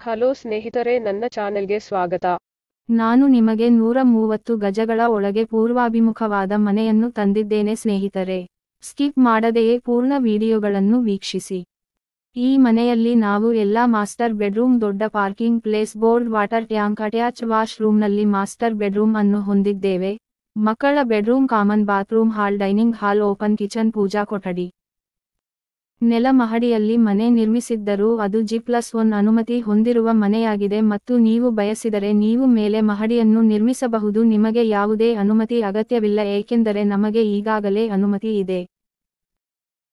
Hello ಸ್ನೇಹಿತರೆ, ನನ್ನ ಚಾನೆಲ್ಗೆ ಸ್ವಾಗತ. ನಾನು ನಿಮಗೆ 130 ಗಜಗಳ ಒಳಗೆ ಪೂರ್ವಾಭಿಮುಖವಾದ ಮನೆಯನ್ನು ತಂದಿದ್ದೇನೆ ಸ್ನೇಹಿತರೆ. ಸ್ಕಿಪ್ ಮಾಡದೆಯೇ ಪೂರ್ಣ ವಿಡಿಯೋಗಳನ್ನು ವೀಕ್ಷಿಸಿ. ಈ ಮನೆಯಲ್ಲಿ ನಾವು ಎಲ್ಲಾ ಮಾಸ್ಟರ್ ಬೆಡ್ರೂಮ್, ದೊಡ್ಡ parking place, board water tank, attach wash ರೂಮ್ನಲ್ಲಿ ಮಾಸ್ಟರ್ ಬೆಡ್ರೂಮ್ ಅನ್ನು ಹೊಂದಿದ್ದೇವೆ. ಮಕ್ಕಳ bedroom, common bathroom, hall, dining hall, open kitchen, pooja ಕೊಠಡಿ. ನೆಲ ಮಹಡಿಯಲ್ಲಿ ಮನೆ ನಿರ್ಮಿಸಿದ್ದರೂ ಅದು G+1 ಅನುಮತಿ ಹೊಂದಿರುವ ಮನೆಯಾಗಿದೆ ಮತ್ತು ನೀವು ಬಯಸಿದರೆ ನೀವು ಮೇಲೆ ಮಹಡಿಯನ್ನು ನಿರ್ಮಿಸಬಹುದು. ನಿಮಗೆ ಯಾವುದೇ ಅನುಮತಿ ಅಗತ್ಯವಿಲ್ಲ ಏಕೆಂದರೆ ನಮಗೆ ಈಗಾಗಲೇ ಅನುಮತಿ ಇದೆ.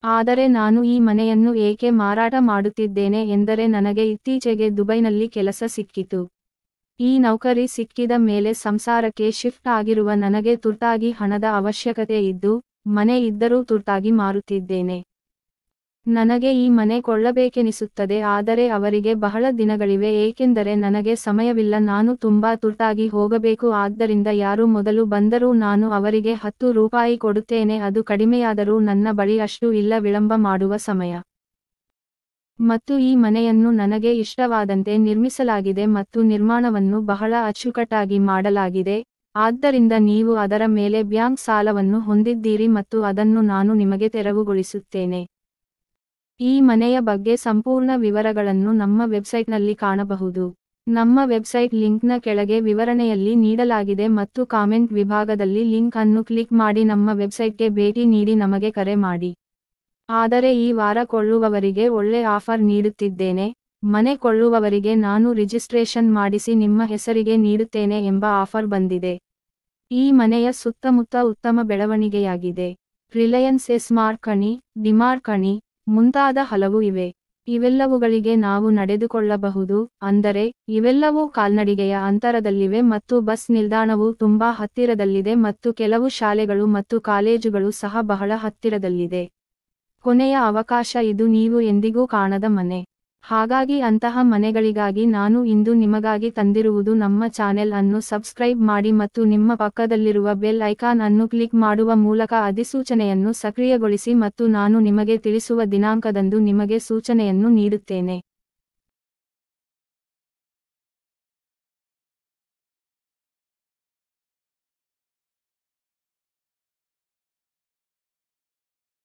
ಆದರೆ ನಾನು ಈ ಮನೆಯನ್ನು ಏಕೆ ಮಾರಾಟ ಮಾಡುತ್ತಿದ್ದೇನೆ ಎಂದರೆ ನನಗೆ ಇತ್ತೀಚೆಗೆ ದುಬೈನಲ್ಲಿ ಕೆಲಸ ಸಿಕ್ಕಿತು. ಈ ನೌಕರಿ ಸಿಕ್ಕಿದ ಮೇಲೆ ಸಂಸಾರಕ್ಕೆ ಶಿಫ್ಟ್ ಆಗಿರುವ ನನಗೆ ತುರ್ತಾಗಿ ಹಣದ ಅವಶ್ಯಕತೆ ಇದ್ದು, ಮನೆ ಇದ್ದರೂ ತುರ್ತಾಗಿ ಮಾರುತ್ತಿದ್ದೇನೆ. ನನಗೆ ಈ ಮನೆ ಕೊಳ್ಳಬೇಕೆನಿಸುತ್ತದೆ, ಆದರೆ ಅವರಿಗೆ ಬಹಳ ದಿನಗಳಿವೆ ಏಕೆಂದರೆ ನನಗೆ ಸಮಯವಿಲ್ಲ. ನಾನು ತುಂಬಾ ತುರ್ತಾಗಿ ಹೋಗಬೇಕು. ಆದ್ದರಿಂದ ಯಾರು ಮೊದಲು ಬಂದರೂ ನಾನು ಅವರಿಗೆ ₹10 ಕೊಡುತ್ತೇನೆ. ಅದು ಕಡಿಮೆಯಾದರೂ ನನ್ನ ಬಳಿ ಅಷ್ಟು ಇಲ್ಲ ವಿಳಂಬ ಮಾಡುವ ಸಮಯ. ಮತ್ತು ಈ ಮನೆಯನ್ನು ನನಗೆ ಇಷ್ಟವಾದಂತೆ ನಿರ್ಮಿಸಲಾಗಿದೆ ಮತ್ತು ನಿರ್ಮಾಣವನ್ನು ಬಹಳ ಅಚ್ಚುಕಟ್ಟಾಗಿ ಮಾಡಲಾಗಿದೆ. ಆದ್ದರಿಂದ ನೀವು ಅದರ ಮೇಲೆ ಬ್ಯಾಂಕ್ ಸಾಲವನ್ನು ಹೊಂದಿದ್ದೀರಿ ಮತ್ತು ಅದನ್ನು ನಾನು ನಿಮಗೆ ತೆರವುಗೊಳಿಸುತ್ತೇನೆ. ಈ ಮನೆಯ ಬಗ್ಗೆ ಸಂಪೂರ್ಣ ವಿವರಗಳನ್ನು ನಮ್ಮ ವೆಬ್ಸೈಟ್ನಲ್ಲಿ ಕಾಣಬಹುದು. ನಮ್ಮ ವೆಬ್ಸೈಟ್ ಲಿಂಕ್ನ ಕೆಳಗೆ ವಿವರಣೆಯಲ್ಲಿ ನೀಡಲಾಗಿದೆ ಮತ್ತು ಕಾಮೆಂಟ್ ವಿಭಾಗದಲ್ಲಿ ಲಿಂಕ್ ಅನ್ನು ಕ್ಲಿಕ್ ಮಾಡಿ ನಮ್ಮ ವೆಬ್ಸೈಟ್ಗೆ ಭೇಟಿ ನೀಡಿ ನಮಗೆ ಕರೆ ಮಾಡಿ. ಆದರೆ ಈ ವಾರ ಕೊಳ್ಳುವವರಿಗೆ ಒಳ್ಳೆ ಆಫರ್ ನೀಡುತ್ತಿದ್ದೇನೆ. ಮನೆ ಕೊಳ್ಳುವವರಿಗೆ ನಾನು ರಿಜಿಸ್ಟ್ರೇಷನ್ ಮಾಡಿಸಿ ನಿಮ್ಮ ಹೆಸರಿಗೆ ನೀಡುತ್ತೇನೆ ಎಂಬ ಆಫರ್ ಬಂದಿದೆ. ಈ ಮನೆಯ ಸುತ್ತಮುತ್ತ ಉತ್ತಮ ಬೆಳವಣಿಗೆಯಾಗಿದೆ. ರಿಲಯನ್ಸ್ ಸ್ಮಾರ್ಟ್ ಕಣಿ, ಡಿಮಾರ್ಟ್ ಕಣಿ ಮುಂತಾದ ಹಲವು ಇವೆ. ಇವೆಲ್ಲವುಗಳಿಗೆ ನಾವು ನಡೆದುಕೊಳ್ಳಬಹುದು, ಅಂದರೆ ಇವೆಲ್ಲವೂ ಕಾಲ್ನಡಿಗೆಯ ಅಂತರದಲ್ಲಿವೆ ಮತ್ತು ಬಸ್ ನಿಲ್ದಾಣವು ತುಂಬಾ ಹತ್ತಿರದಲ್ಲಿದೆ ಮತ್ತು ಕೆಲವು ಶಾಲೆಗಳು ಮತ್ತು ಕಾಲೇಜುಗಳು ಸಹ ಬಹಳ ಹತ್ತಿರದಲ್ಲಿದೆ. ಕೊನೆಯ ಅವಕಾಶ ಇದು, ನೀವು ಎಂದಿಗೂ ಕಾಣದ ಮನೆ. ಹಾಗಾಗಿ ಅಂತಹ ಮನೆಗಳಿಗಾಗಿ ನಾನು ಇಂದು ನಿಮಗಾಗಿ ತಂದಿರುವುದು. ನಮ್ಮ ಚಾನೆಲ್ ಅನ್ನು ಸಬ್ಸ್ಕ್ರೈಬ್ ಮಾಡಿ ಮತ್ತು ನಿಮ್ಮ ಪಕ್ಕದಲ್ಲಿರುವ ಬೆಲ್ ಐಕಾನ್ ಅನ್ನು ಕ್ಲಿಕ್ ಮಾಡುವ ಮೂಲಕ ಅಧಿಸೂಚನೆಯನ್ನು ಸಕ್ರಿಯಗೊಳಿಸಿ ಮತ್ತು ನಾನು ನಿಮಗೆ ತಿಳಿಸುವ ದಿನಾಂಕದಂದು ನಿಮಗೆ ಸೂಚನೆಯನ್ನು ನೀಡುತ್ತೇನೆ.